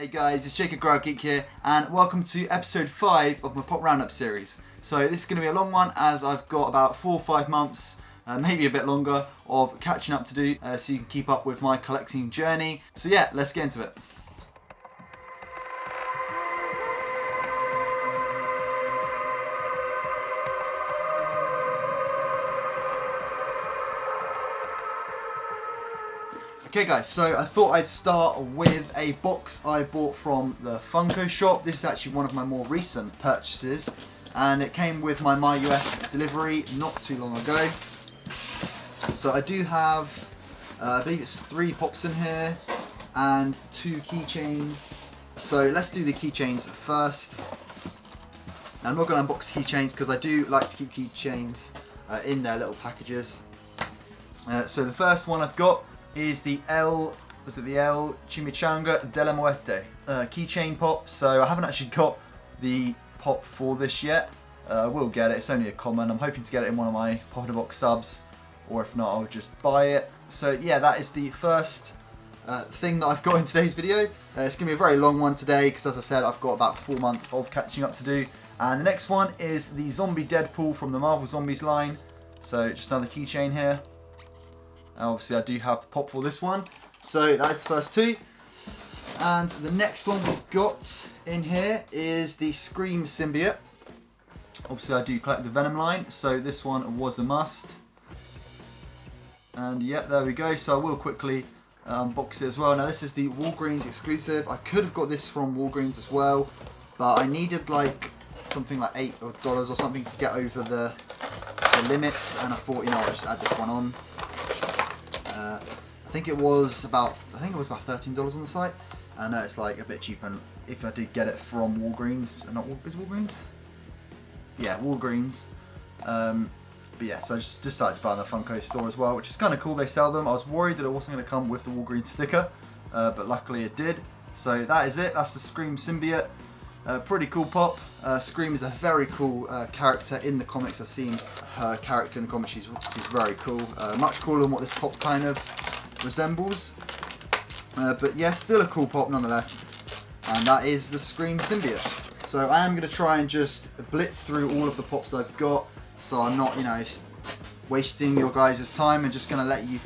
Hey guys, it's Jacob Grailgeek here, and welcome to episode 5 of my Pop Roundup series. So this is going to be a long one, as I've got about 4 or 5 months, maybe a bit longer, of catching up to do, so you can keep up with my collecting journey. So yeah, let's get into it. Okay guys, so I thought I'd start with a box I bought from the Funko shop. This is actually one of my more recent purchases, and it came with my MyUS delivery not too long ago. So I do have, I believe it's 3 pops in here and 2 keychains. So let's do the keychains first. Now, I'm not going to unbox keychains because I do like to keep keychains in their little packages. So the first one I've got is the El Chimichanga de la Muerte keychain pop. So I haven't actually got the pop for this yet. I will get it, it's only a common. I'm hoping to get it in one of my Popcultcha subs, or if not I'll just buy it. So yeah, that is the first thing that I've got in today's video. It's going to be a very long one today because, as I said, I've got about 4 months of catching up to do. And the next one is the zombie Deadpool from the Marvel Zombies line. So just another keychain here. Obviously I do have the pop for this one. So that is the first 2. And the next one we've got in here is the Scream symbiote. Obviously I do collect the Venom line, so this one was a must. And yeah, there we go. So I will quickly unbox it as well. Now this is the Walgreens exclusive. I could have got this from Walgreens as well, but I needed like something like $8 or something to get over the limits, and I thought, you know, I'll just add this one on. I think it was about $13 on the site. I know it's like a bit cheaper if I did get it from Walgreens. Is Walgreens? Yeah, Walgreens. But yeah, so I just decided to buy in the Funko store as well, which is kind of cool. They sell them. I was worried that it wasn't going to come with the Walgreens sticker, but luckily it did. So that is it. That's the Scream symbiote. Pretty cool pop. Scream is a very cool character in the comics. I've seen her character in the comics. She's very cool. Much cooler than what this pop kind of resembles. But yeah, still a cool pop nonetheless. And that is the Scream symbiote. So I am going to try and just blitz through all of the pops I've got, so I'm not, you know, wasting your guys' time, and just going to let you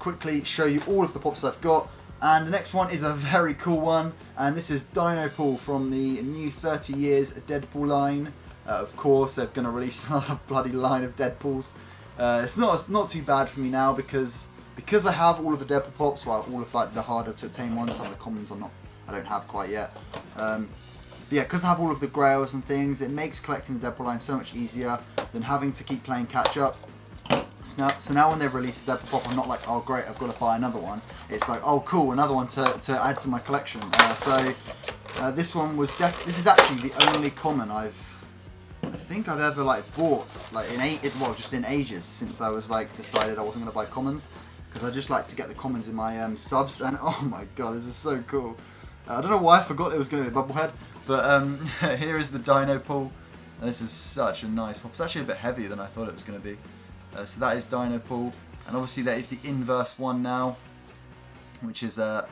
quickly show you all of the pops I've got. And the next one is a very cool one, and this is Deadpool from the new 30 Years Deadpool line. Of course, they're going to release another bloody line of Deadpools. It's not too bad for me now because I have all of the Deadpool pops, well, all of like the harder to obtain ones. Some of the commons I don't have quite yet. But yeah, because I have all of the Grails and things, it makes collecting the Deadpool line so much easier than having to keep playing catch up. So now when they've released the Deadpool pop, I'm not like, oh great, I've got to buy another one. It's like, oh cool, another one to add to my collection. This one was this is actually the only common I think I've ever like bought like just in ages, since I was like decided I wasn't going to buy commons, because I just like to get the commons in my subs. And oh my god, this is so cool. I don't know why I forgot it was going to be a Bubblehead, but here is the Deadpool. This is such a nice pop. It's actually a bit heavier than I thought it was going to be. So that is Deadpool, and obviously there is the inverse one now, which is out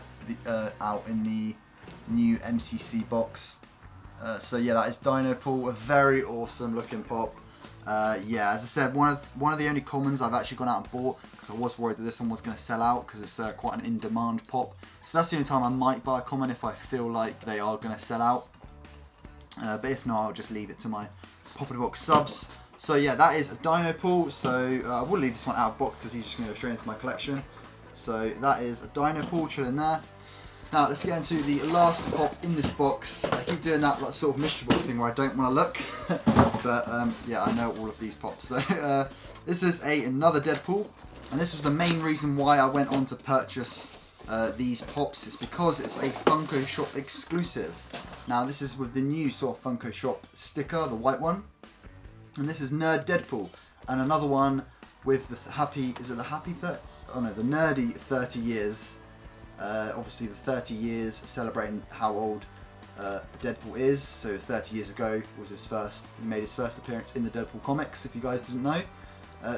in the new MCC box. So yeah, that is Deadpool, a very awesome looking pop. Yeah, as I said, one of the only commons I've actually gone out and bought, because I was worried that this one was going to sell out because it's quite an in-demand pop. So that's the only time I might buy a common, if I feel like they are going to sell out. But if not, I'll just leave it to my Popcultcha subs. So yeah, that is a Deadpool. So I will leave this one out of box because he's just going to go straight into my collection. So that is a Deadpool chilling there. Now let's get into the last pop in this box. I keep doing that like sort of mystery box thing where I don't want to look, but yeah, I know all of these pops. So this is another Deadpool, and this was the main reason why I went on to purchase these pops. It's because it's a Funko Shop exclusive. Now this is with the new sort of Funko Shop sticker, the white one. And this is Nerd Deadpool, and another one with the the nerdy 30 years. Obviously the 30 years celebrating how old Deadpool is. So 30 years ago was he made his first appearance in the Deadpool comics, if you guys didn't know.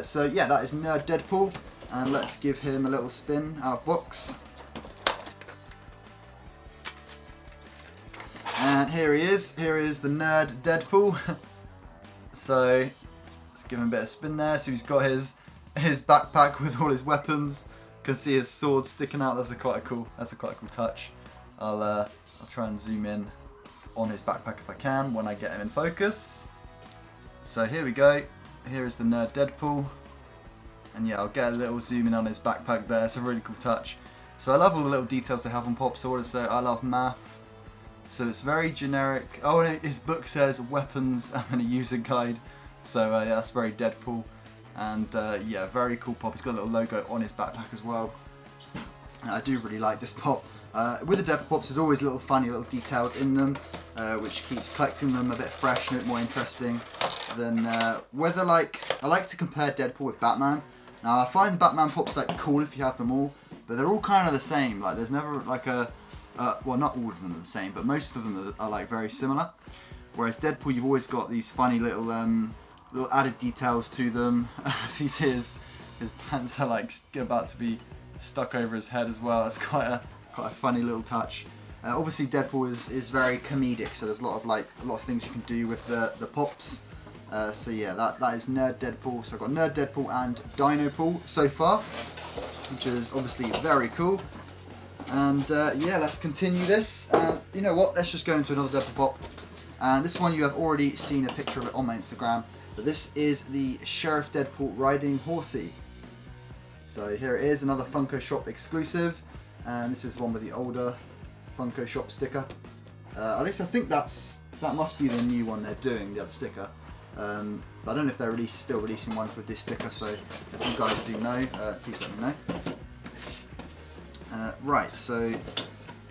So yeah, that is Nerd Deadpool, and let's give him a little spin out of box. And here he is. Here is the nerd Deadpool. So let's give him a bit of spin there. So he's got his backpack with all his weapons. You can see his sword sticking out. That's quite a cool touch. I'll try and zoom in on his backpack if I can when I get him in focus. So here we go. Here is the nerd Deadpool. And yeah, I'll get a little zoom in on his backpack there. It's a really cool touch. So I love all the little details they have on Pop. So what to say, I love math. So it's very generic. Oh, and his book says weapons and a user guide. So yeah, that's very Deadpool. And yeah, very cool Pop. He's got a little logo on his backpack as well. I do really like this Pop. With the Deadpool Pops, there's always little funny little details in them, which keeps collecting them a bit fresh and a bit more interesting than whether like I like to compare Deadpool with Batman. Now I find the Batman Pops like cool if you have them all, but they're all kind of the same. Like there's never like a well, not all of them are the same, but most of them are like very similar. Whereas Deadpool, you've always got these funny little little added details to them. As you see, his pants are like about to be stuck over his head as well. That's quite a funny little touch. Obviously, Deadpool is very comedic, so there's a lot of things you can do with the Pops. So yeah, that is Nerd Deadpool. So I've got Nerd Deadpool and Dino Pool so far, which is obviously very cool. And yeah, let's continue this. You know what? Let's just go into another Deadpool Pop. And this one you have already seen a picture of it on my Instagram. But this is the Sheriff Deadpool riding horsey. So here it is, another Funko Shop exclusive. And this is one with the older Funko Shop sticker. At least I think that must be the new one they're doing, the other sticker. But I don't know if they're still releasing one with this sticker. So if you guys do know, please let me know. Right, so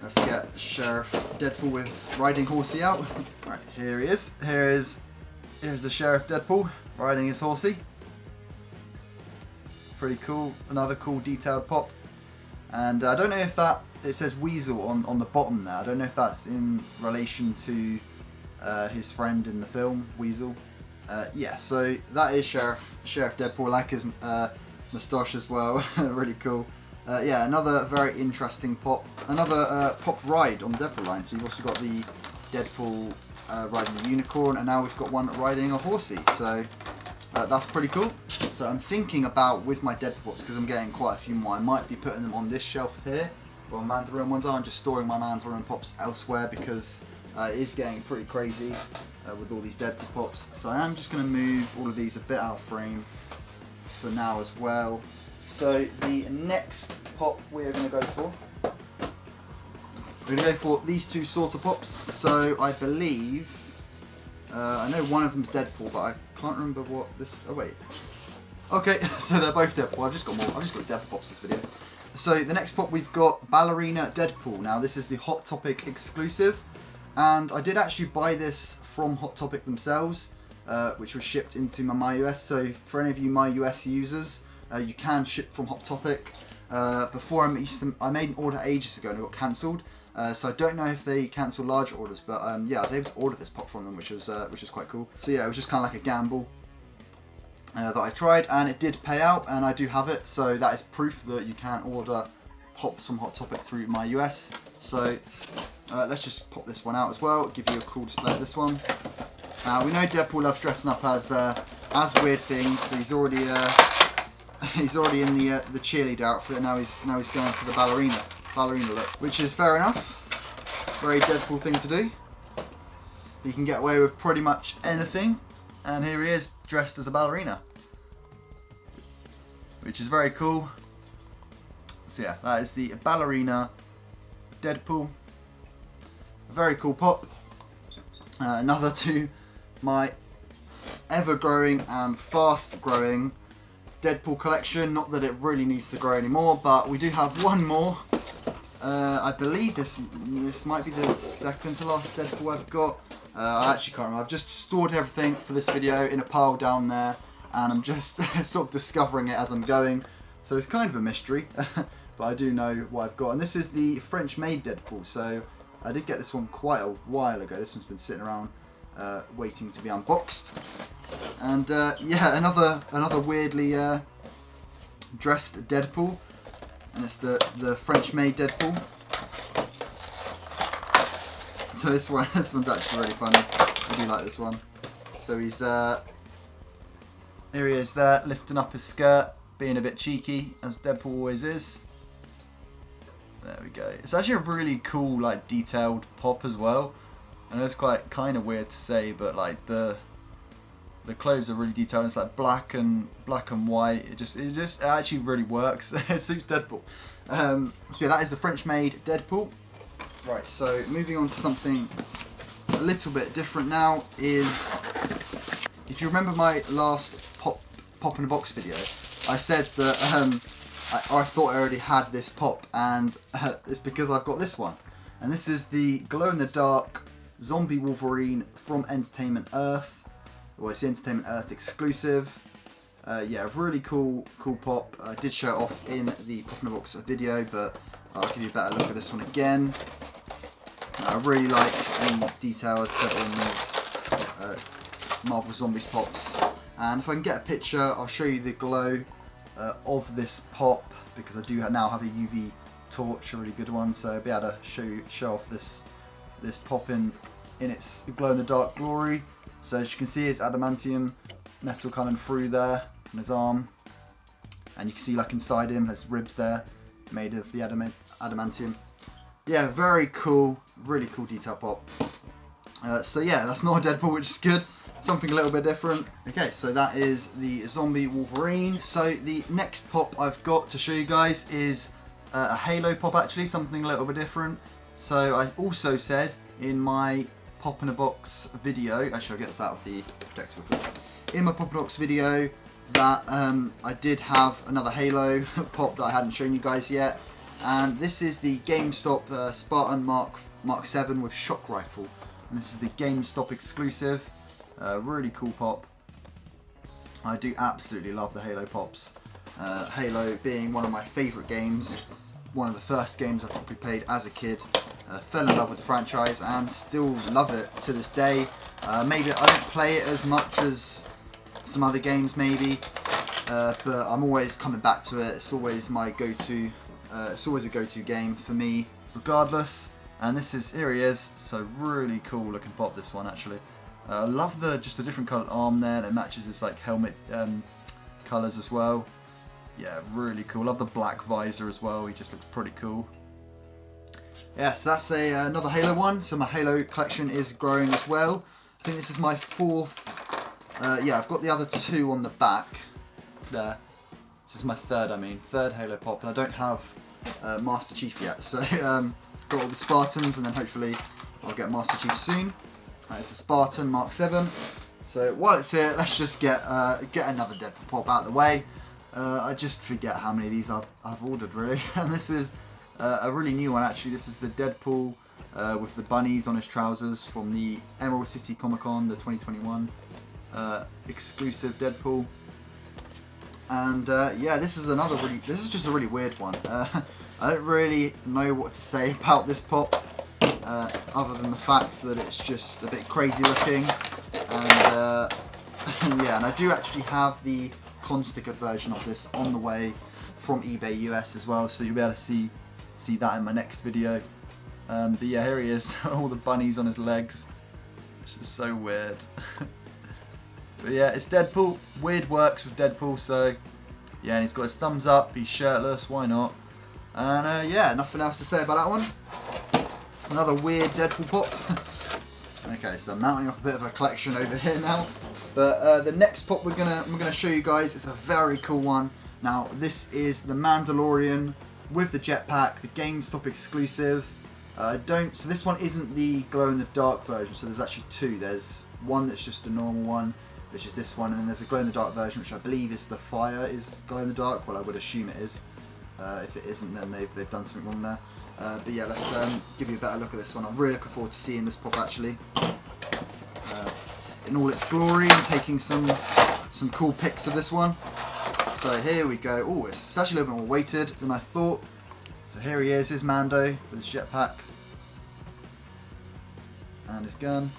let's get Sheriff Deadpool with riding horsey out. Right, here he is. Here's the Sheriff Deadpool riding his horsey. Pretty cool. Another cool detailed Pop. And I don't know if it says Weasel on the bottom there. I don't know if that's in relation to his friend in the film, Weasel. Yeah, so that is Sheriff Deadpool. I like his moustache as well. Really cool. Yeah, another very interesting Pop. Another Pop ride on the Deadpool line. So you've also got the Deadpool riding the unicorn, and now we've got one riding a horsey. So that's pretty cool. So I'm thinking about, with my Deadpool Pops, because I'm getting quite a few more, I might be putting them on this shelf here, where my Mandarin ones are. I'm just storing my Mandarin Pops elsewhere because it is getting pretty crazy with all these Deadpool Pops. So I am just going to move all of these a bit out of frame for now as well. So the next Pop we are going to go for, we're going to go for these two sort of Pops. So I believe, I know one of them's Deadpool, but I can't remember what this, oh wait. Okay, so they're both Deadpool. I've just got Deadpool Pops this video. So the next Pop we've got Ballerina Deadpool. Now this is the Hot Topic exclusive. And I did actually buy this from Hot Topic themselves, which was shipped into my MyUS. So for any of you MyUS users, you can ship from Hot Topic. Before I made an order ages ago and it got cancelled. So I don't know if they cancel large orders, but yeah, I was able to order this Pop from them, which was quite cool. So yeah, it was just kind of like a gamble that I tried, and it did pay out, and I do have it. So that is proof that you can order Pops from Hot Topic through MyUS. So let's just pop this one out as well. Give you a cool display of this one. We know Deadpool loves dressing up as weird things. So he's already in the cheerleader outfit. Now he's going for the ballerina look, which is fair enough. Very Deadpool thing to do. He can get away with pretty much anything, and here he is dressed as a ballerina, which is very cool. So yeah, that is the ballerina Deadpool. A very cool Pop. Another to my ever-growing and fast-growing Deadpool collection. Not that it really needs to grow anymore, but we do have one more. I believe this might be the second to last Deadpool I've got. I actually can't remember. I've just stored everything for this video in a pile down there, and I'm just sort of discovering it as I'm going. So it's kind of a mystery, but I do know what I've got. And this is the French-made Deadpool. So I did get this one quite a while ago. This one's been sitting around waiting to be unboxed. And yeah, another weirdly dressed Deadpool. And it's the French-made Deadpool. So this one's actually really funny. I do like this one. So he's here he is there, lifting up his skirt, being a bit cheeky as Deadpool always is. There we go. It's actually a really cool, like, detailed pop as well. I know it's quite kind of weird to say, but like the clothes are really detailed. It's like black and white. It just actually really works. It suits Deadpool. So yeah, that is the French-made Deadpool. Right. So moving on to something a little bit different now is, if you remember my last pop in a box video, I said that I thought I already had this pop, and it's because I've got this one, and this is the glow-in-the-dark zombie Wolverine from Entertainment Earth. Well, it's the Entertainment Earth exclusive. Yeah, really cool pop. I did show it off in the pop in a box video, but I'll give you a better look at this one again. I really like the details set in these Marvel Zombies pops, and if I can get a picture, I'll show you the glow of this pop, because I do now have a UV torch, a really good one, so I'll be able to show off this pop in its glow-in-the-dark glory. So as you can see, it's adamantium metal coming through there on his arm, and you can see, like, inside him there's ribs there made of the adamantium. Yeah, very cool, really cool detail pop. So yeah, that's not a Deadpool, which is good. Something a little bit different. Okay, so that is the zombie Wolverine. So the next pop I've got to show you guys is a Halo pop, actually, something a little bit different. So I also said in my pop in a box video, actually I'll get this out of the protector quickly. In my pop in a box video that I did have another Halo pop that I hadn't shown you guys yet, and this is the GameStop Spartan Mark 7 with shock rifle, and this is the GameStop exclusive. Really cool pop. I do absolutely love the Halo pops. Halo being one of my favourite games, one of the first games I probably played as a kid. Fell in love with the franchise and still love it to this day. Maybe I don't play it as much as some other games maybe, but I'm always coming back to it. It's always my go-to. It's always a go-to game for me regardless. And here he is. So really cool looking pop, this one actually. I love just the different coloured arm there, and it matches his like helmet colours as well. Yeah, really cool. Love the black visor as well. He just looks pretty cool. Yeah, so that's another Halo one. So my Halo collection is growing as well. I think this is my fourth. Yeah, I've got the other two on the back there. This is my third Halo pop, and I don't have Master Chief yet. So got all the Spartans, and then hopefully I'll get Master Chief soon. That is the Spartan Mark 7. So while it's here, let's just get another Deadpool pop out of the way. I just forget how many of these I've ordered really, and this is a really new one actually. This is the Deadpool with the bunnies on his trousers from the Emerald City Comic Con, the 2021 exclusive Deadpool. And yeah, this is just a really weird one. I don't really know what to say about this pop. Other than the fact that it's just a bit crazy looking, and yeah, and I do actually have the con-stickered version of this on the way from eBay US as well, so you'll be able to see that in my next video. But yeah, here he is, all the bunnies on his legs, which is so weird. But yeah, it's Deadpool. Weird works with Deadpool, so yeah, and he's got his thumbs up, he's shirtless, why not? And yeah, nothing else to say about that one. Another weird Deadpool pop. Okay, so I'm mounting up a bit of a collection over here now. But the next pop we're gonna show you guys is a very cool one. Now this is the Mandalorian with the jetpack, the GameStop exclusive. So this one isn't the glow-in-the-dark version. So there's actually two. There's one that's just a normal one, which is this one, and then there's a glow-in-the-dark version, which I believe is the fire is glow-in-the-dark. Well, I would assume it is. If it isn't, then they've done something wrong there. But yeah, let's give you a better look at this one. I'm really looking forward to seeing this pop actually in all its glory, and taking some cool pics of this one. So here we go. Oh, it's actually a little bit more weighted than I thought. So here he is, his Mando with his jetpack and his gun.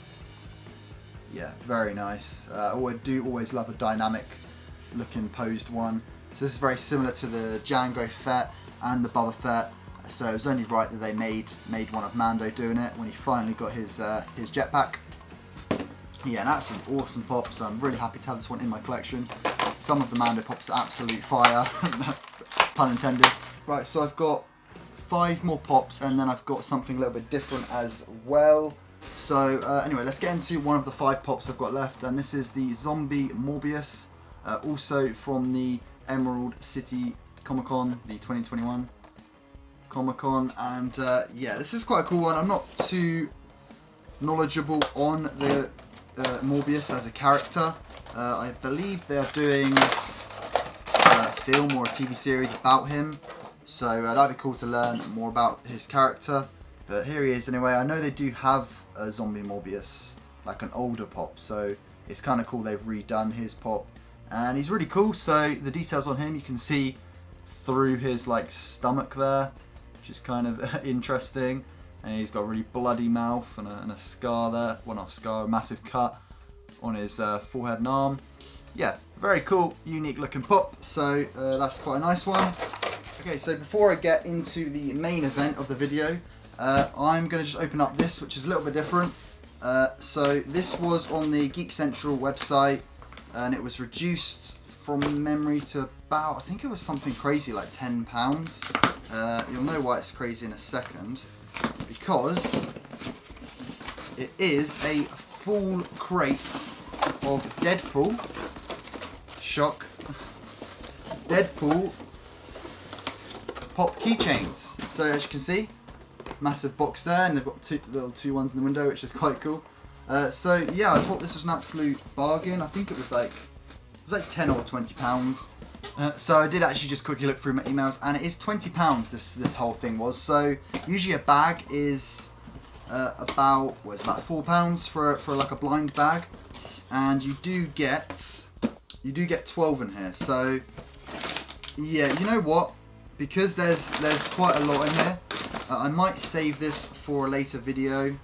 Yeah, very nice. I do always love a dynamic looking posed one. So this is very similar to the Jango Fett and the Boba Fett So it was only right that they made one of Mando doing it when he finally got his jetpack. Yeah, an absolute awesome pop, so I'm really happy to have this one in my collection. Some of the Mando pops are absolute fire, pun intended. Right, so I've got 5 more pops, and then I've got something a little bit different as well. So anyway, let's get into one of the 5 pops I've got left, and this is the zombie Morbius, also from the Emerald City Comic Con, the 2021 Comic Con, and yeah, this is quite a cool one. I'm not too knowledgeable on the Morbius as a character. I believe they are doing a film or a TV series about him, so that'd be cool to learn more about his character. But here he is anyway. I know they do have a zombie Morbius, like an older pop, so it's kind of cool they've redone his pop, and he's really cool. So the details on him, you can see through his like stomach there, which is kind of interesting. And he's got a really bloody mouth and a scar there. Well, not a scar, a massive cut on his forehead and arm. Yeah, very cool, unique looking pop. So that's quite a nice one. Okay, so before I get into the main event of the video, I'm going to just open up this, which is a little bit different. So this was on the Geek Central website, and it was reduced from memory to about, I think it was something crazy like £10. You'll know why it's crazy in a second, because it is a full crate of Deadpool, shock, Deadpool Pop keychains. So as you can see, massive box there, and they've got two ones in the window, which is quite cool. So yeah, I thought this was an absolute bargain. I think it was like 10 or 20 pounds. So I did actually just quickly look through my emails, and it is 20 pounds. This whole thing was. So usually a bag is about £4 for like a blind bag, and you do get 12 in here. So yeah, you know what? Because there's quite a lot in here, I might save this for a later video.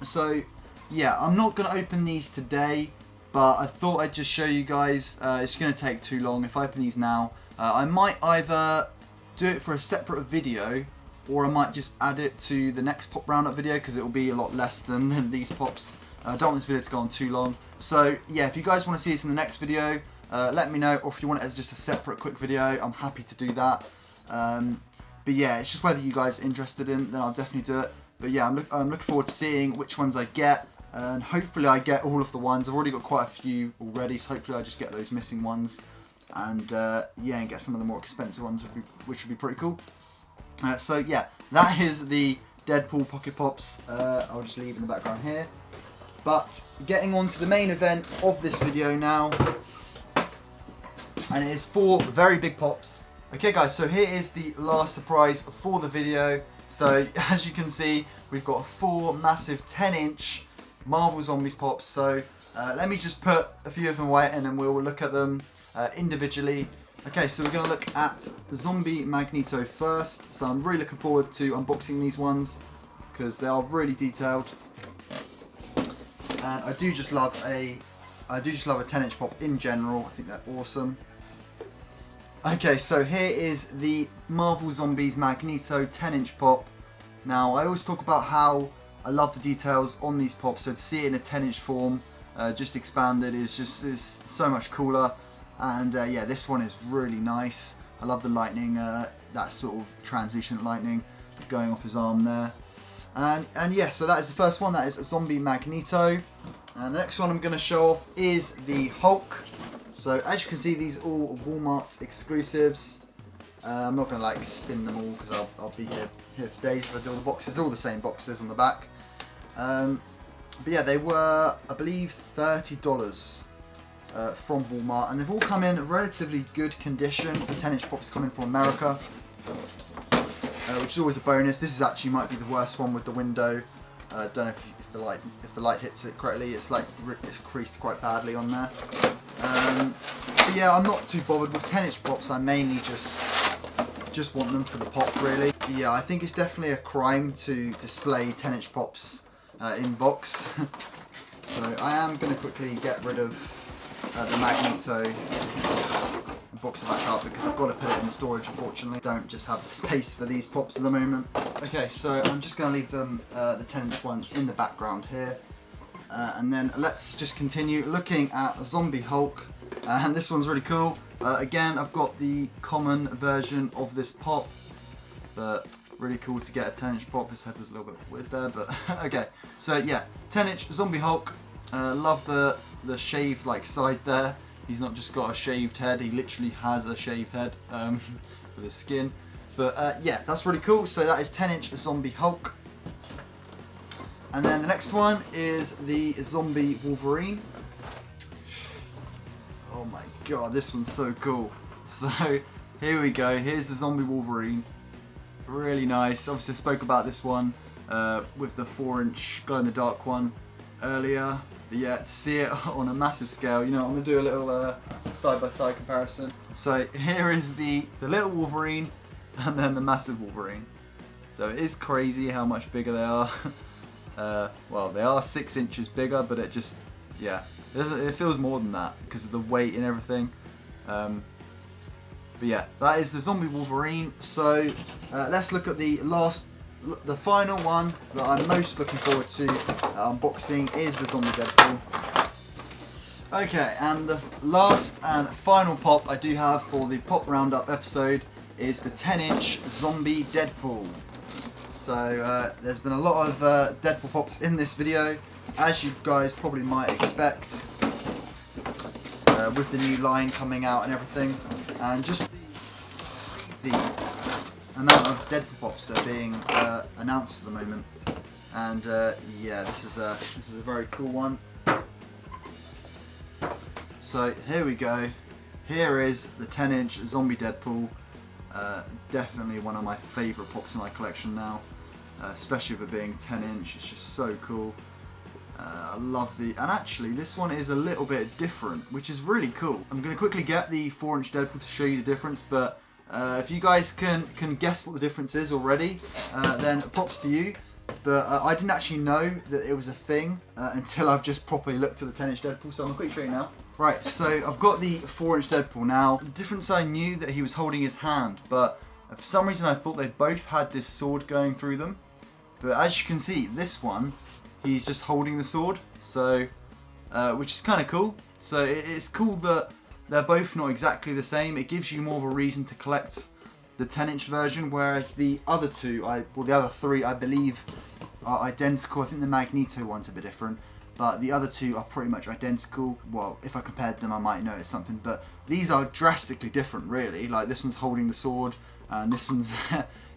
So yeah, I'm not going to open these today, but I thought I'd just show you guys. It's going to take too long if I open these now. I might either do it for a separate video, or I might just add it to the next Pop Roundup video, because it will be a lot less than these pops. I don't want this video to go on too long. So yeah, if you guys want to see this in the next video, let me know, or if you want it as just a separate quick video, I'm happy to do that. But yeah, it's just whether you guys are interested in, then I'll definitely do it. But yeah, I'm looking forward to seeing which ones I get, and hopefully I get all of the ones. I've already got quite a few already, so hopefully I just get those missing ones, and yeah, and get some of the more expensive ones, which would be pretty cool. So yeah, that is the Deadpool Pocket Pops. I'll just leave in the background here. But getting on to the main event of this video now, and it is 4 very big pops. Okay guys, so here is the last surprise for the video. So as you can see, we've got 4 massive 10-inch Marvel Zombies pops. So let me just put a few of them away, and then we'll look at them individually. Okay, so we're going to look at Zombie Magneto first. So I'm really looking forward to unboxing these ones, because they are really detailed. And I do just love a 10-inch pop in general. I think they're awesome. Okay, so here is the Marvel Zombies Magneto 10-inch pop. Now, I always talk about how I love the details on these pops, so to see it in a 10-inch form, just expanded, is so much cooler. And yeah, this one is really nice. I love the lightning, that sort of translucent lightning going off his arm there. And yeah, so that is the first one. That is a Zombie Magneto. And the next one I'm going to show off is the Hulk. So as you can see, these are all Walmart exclusives. I'm not going to like spin them all, because I'll be here for days if I do all the boxes. They're all the same boxes on the back. But yeah, they were, I believe, $30 from Walmart, and they've all come in relatively good condition for 10-inch pops coming from America, which is always a bonus. This is actually might be the worst one with the window. Don't know if the light hits it correctly. It's creased quite badly on there. But yeah, I'm not too bothered with 10-inch pops. I mainly just want them for the pop, really. But yeah, I think it's definitely a crime to display 10-inch pops in box. So I am going to quickly get rid of the Magneto and box it back up because I've got to put it in storage, unfortunately. Don't just have the space for these pops at the moment. Okay, so I'm just going to leave them, the 10-inch ones in the background here. And then let's just continue looking at Zombie Hulk. And this one's really cool. Again, I've got the common version of this pop, but really cool to get a 10-inch pop. His head was a little bit weird there, but okay. So yeah, 10-inch Zombie Hulk. Love the shaved like side there. He's not just got a shaved head, he literally has a shaved head with his skin. But yeah, that's really cool. So that is 10-inch Zombie Hulk. And then the next one is the Zombie Wolverine. Oh my god, this one's so cool. So here we go, here's the Zombie Wolverine. Really nice. Obviously I spoke about this one with the 4-inch glow-in-the-dark one earlier. But yeah, to see it on a massive scale, you know, I'm going to do a little side-by-side comparison. So here is the little Wolverine and then the massive Wolverine. So it is crazy how much bigger they are. Well, they are 6 inches bigger, but it just, yeah, it feels more than that because of the weight and everything. But yeah, that is the Zombie Wolverine. So let's look at the final one that I'm most looking forward to unboxing is the Zombie Deadpool. Okay, and the last and final pop I do have for the Pop Roundup episode is the 10-inch Zombie Deadpool. So there's been a lot of Deadpool pops in this video, as you guys probably might expect, with the new line coming out and everything, and just the amount of Deadpool pops that are being announced at the moment. And yeah, this is a very cool one. So here we go. Here is the 10-inch Zombie Deadpool. Definitely one of my favourite pops in my collection now, especially with it being 10-inch. It's just so cool. I love and actually this one is a little bit different, which is really cool. I'm going to quickly get the 4-inch Deadpool to show you the difference, but if you guys can guess what the difference is already, then props to you. But I didn't actually know that it was a thing until I've just properly looked at the 10-inch Deadpool, so I'm going to quickly show you now. Right, so I've got the 4-inch Deadpool now. The difference, I knew that he was holding his hand, but for some reason I thought they both had this sword going through them. But as you can see, this one, he's just holding the sword, so which is kind of cool. So it's cool that they're both not exactly the same. It gives you more of a reason to collect the 10-inch version, whereas the other two, the other three, I believe, are identical. I think the Magneto one's a bit different, but the other two are pretty much identical. Well, if I compared them, I might notice something, but these are drastically different, really. Like, this one's holding the sword, and this one's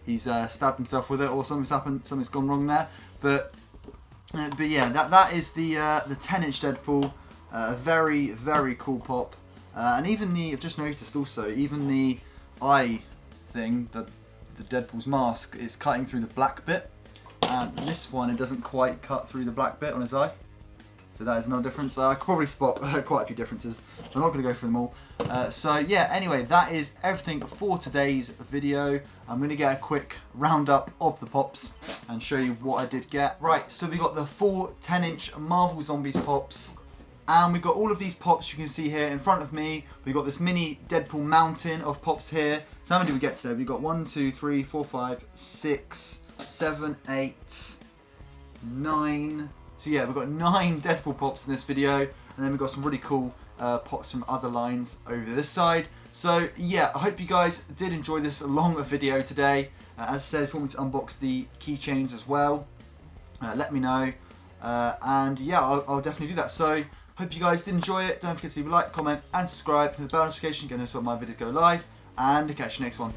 he's stabbed himself with it, or something's happened, something's gone wrong there. But yeah, that is the 10-inch Deadpool. A very, very cool pop. And even I've just noticed also, even the eye thing, the Deadpool's mask, is cutting through the black bit. And this one, it doesn't quite cut through the black bit on his eye. So that is another difference. I could probably spot quite a few differences. I'm not going to go through them all. So yeah, anyway, that is everything for today's video. I'm going to get a quick roundup of the pops and show you what I did get. Right, so we got the 4 10-inch Marvel Zombies pops. And we've got all of these pops you can see here in front of me. We've got this mini Deadpool mountain of pops here. So how many did we get today? We've got 1, 2, 3, 4, 5, 6, 7, 8, 9. So yeah, we've got 9 Deadpool pops in this video. And then we've got some really cool pops from other lines over this side. So yeah, I hope you guys did enjoy this longer video today. As I said, if you want me to unbox the keychains as well, let me know. And yeah, I'll definitely do that. So hope you guys did enjoy it. Don't forget to leave a like, comment and subscribe. Hit the bell notification, get notified when my videos go live. And catch you next one.